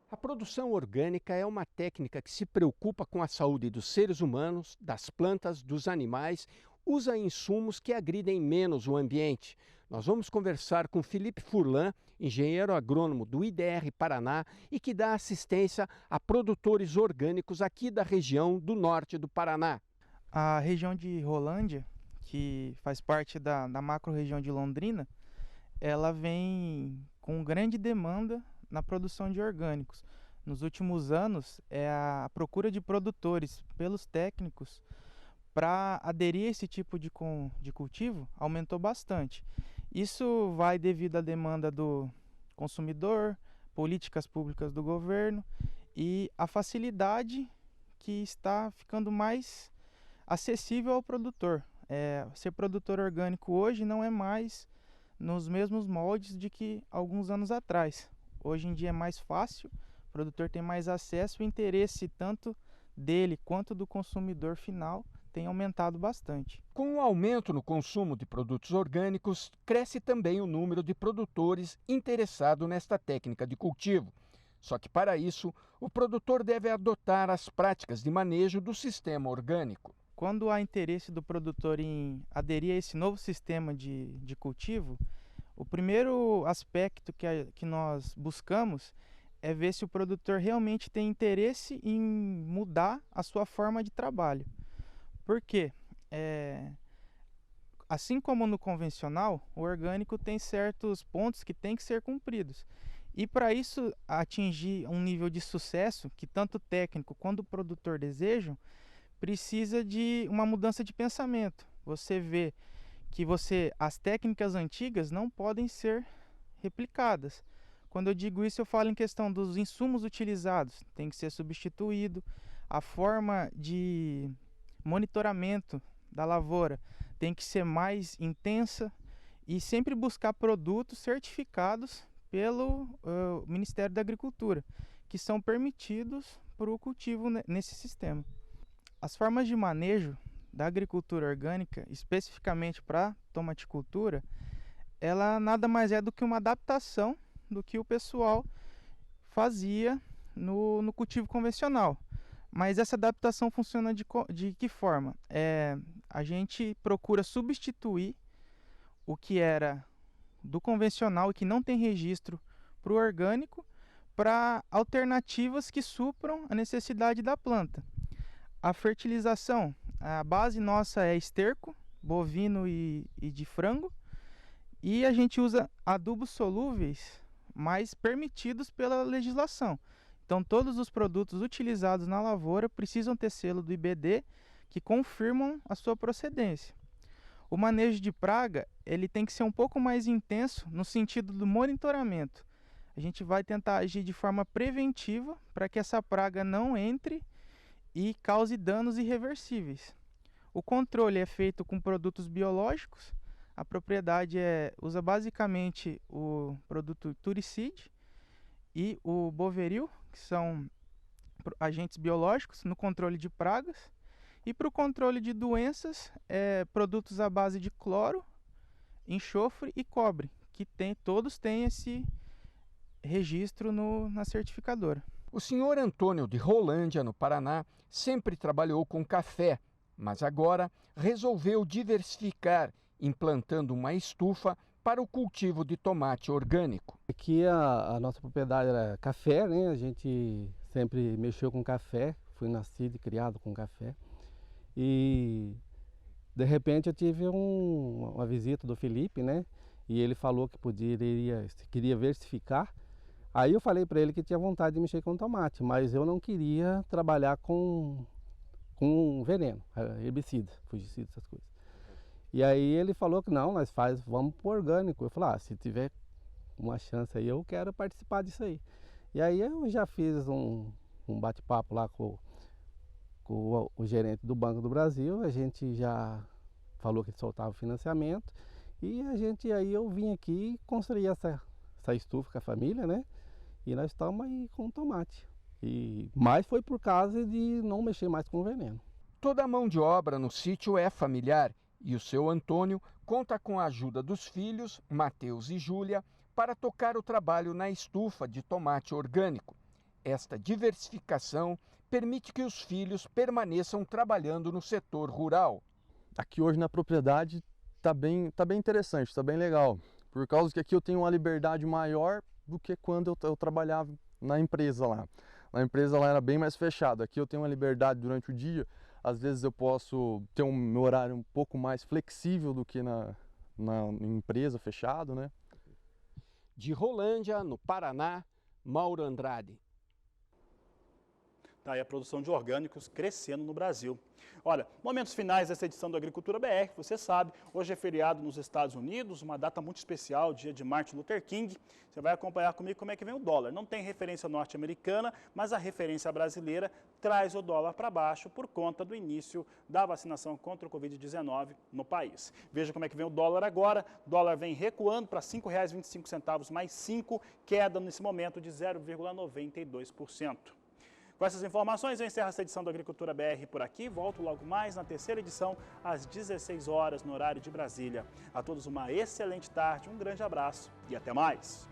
A produção orgânica é uma técnica que se preocupa com a saúde dos seres humanos, das plantas, dos animais, usa insumos que agridem menos o ambiente. Nós vamos conversar com Felipe Furlan, engenheiro agrônomo do IDR Paraná e que dá assistência a produtores orgânicos aqui da região do norte do Paraná. A região de Rolândia, que faz parte da macro-região de Londrina, ela vem com grande demanda na produção de orgânicos. Nos últimos anos, a procura de produtores pelos técnicos para aderir a esse tipo de cultivo aumentou bastante. Isso vai devido à demanda do consumidor, políticas públicas do governo e a facilidade que está ficando mais acessível ao produtor. Ser produtor orgânico hoje não é mais nos mesmos moldes de que alguns anos atrás. Hoje em dia é mais fácil, o produtor tem mais acesso, o interesse tanto dele quanto do consumidor final tem aumentado bastante. Com o aumento no consumo de produtos orgânicos, cresce também o número de produtores interessados nesta técnica de cultivo. Só que para isso, o produtor deve adotar as práticas de manejo do sistema orgânico. Quando há interesse do produtor em aderir a esse novo sistema de cultivo, o primeiro aspecto que nós buscamos é ver se o produtor realmente tem interesse em mudar a sua forma de trabalho. Por quê? Assim como no convencional, o orgânico tem certos pontos que têm que ser cumpridos. E para isso atingir um nível de sucesso que tanto o técnico quanto o produtor desejam, precisa de uma mudança de pensamento. Você vê que as técnicas antigas não podem ser replicadas. Quando eu digo isso, eu falo em questão dos insumos utilizados, tem que ser substituído, a forma de monitoramento da lavoura tem que ser mais intensa e sempre buscar produtos certificados pelo Ministério da Agricultura, que são permitidos para o cultivo nesse sistema. As formas de manejo da agricultura orgânica, especificamente para tomaticultura, ela nada mais é do que uma adaptação do que o pessoal fazia no cultivo convencional. Mas essa adaptação funciona de que forma? A gente procura substituir o que era do convencional e que não tem registro para o orgânico para alternativas que supram a necessidade da planta. A fertilização, a base nossa é esterco, bovino e de frango, e a gente usa adubos solúveis, mas permitidos pela legislação. Então todos os produtos utilizados na lavoura precisam ter selo do IBD que confirmam a sua procedência. O manejo de praga ele tem que ser um pouco mais intenso no sentido do monitoramento. A gente vai tentar agir de forma preventiva para que essa praga não entre e cause danos irreversíveis. O controle é feito com produtos biológicos. A propriedade usa basicamente o produto Turicide e o Boveril, que são agentes biológicos no controle de pragas. E para o controle de doenças, produtos à base de cloro, enxofre e cobre, que todos têm esse registro na certificadora. O senhor Antônio de Rolândia, no Paraná, sempre trabalhou com café, mas agora resolveu diversificar, implantando uma estufa para o cultivo de tomate orgânico. Aqui a nossa propriedade era café, né? A gente sempre mexeu com café, fui nascido e criado com café. E de repente eu tive uma visita do Felipe, né? E ele falou que queria versificar. Aí eu falei para ele que tinha vontade de mexer com tomate, mas eu não queria trabalhar com veneno, herbicida, fungicida, essas coisas. E aí ele falou que não, vamos pro orgânico. Eu falei, se tiver uma chance aí, eu quero participar disso aí. E aí eu já fiz um bate-papo lá com o gerente do Banco do Brasil, a gente já falou que soltava o financiamento e aí eu vim aqui construir essa estufa com a família, né? E nós estamos aí com tomate. Mas foi por causa de não mexer mais com veneno. Toda a mão de obra no sítio é familiar e o seu Antônio conta com a ajuda dos filhos, Mateus e Júlia, para tocar o trabalho na estufa de tomate orgânico. Esta diversificação permite que os filhos permaneçam trabalhando no setor rural. Aqui hoje na propriedade está bem interessante, está bem legal, por causa que aqui eu tenho uma liberdade maior do que quando eu trabalhava na empresa lá. Na empresa lá era bem mais fechado, aqui eu tenho uma liberdade durante o dia, às vezes eu posso ter meu horário um pouco mais flexível do que na empresa fechado, né? De Rolândia, no Paraná, Mauro Andrade. Tá aí a produção de orgânicos crescendo no Brasil. Olha, momentos finais dessa edição do Agricultura BR, você sabe, hoje é feriado nos Estados Unidos, uma data muito especial, dia de Martin Luther King. Você vai acompanhar comigo como é que vem o dólar. Não tem referência norte-americana, mas a referência brasileira traz o dólar para baixo por conta do início da vacinação contra o Covid-19 no país. Veja como é que vem o dólar agora. O dólar vem recuando para R$ 5,25 mais 5, queda nesse momento de 0,92%. Com essas informações, eu encerro essa edição do Agricultura BR por aqui. Volto logo mais na terceira edição, às 16 horas, no horário de Brasília. A todos uma excelente tarde, um grande abraço e até mais.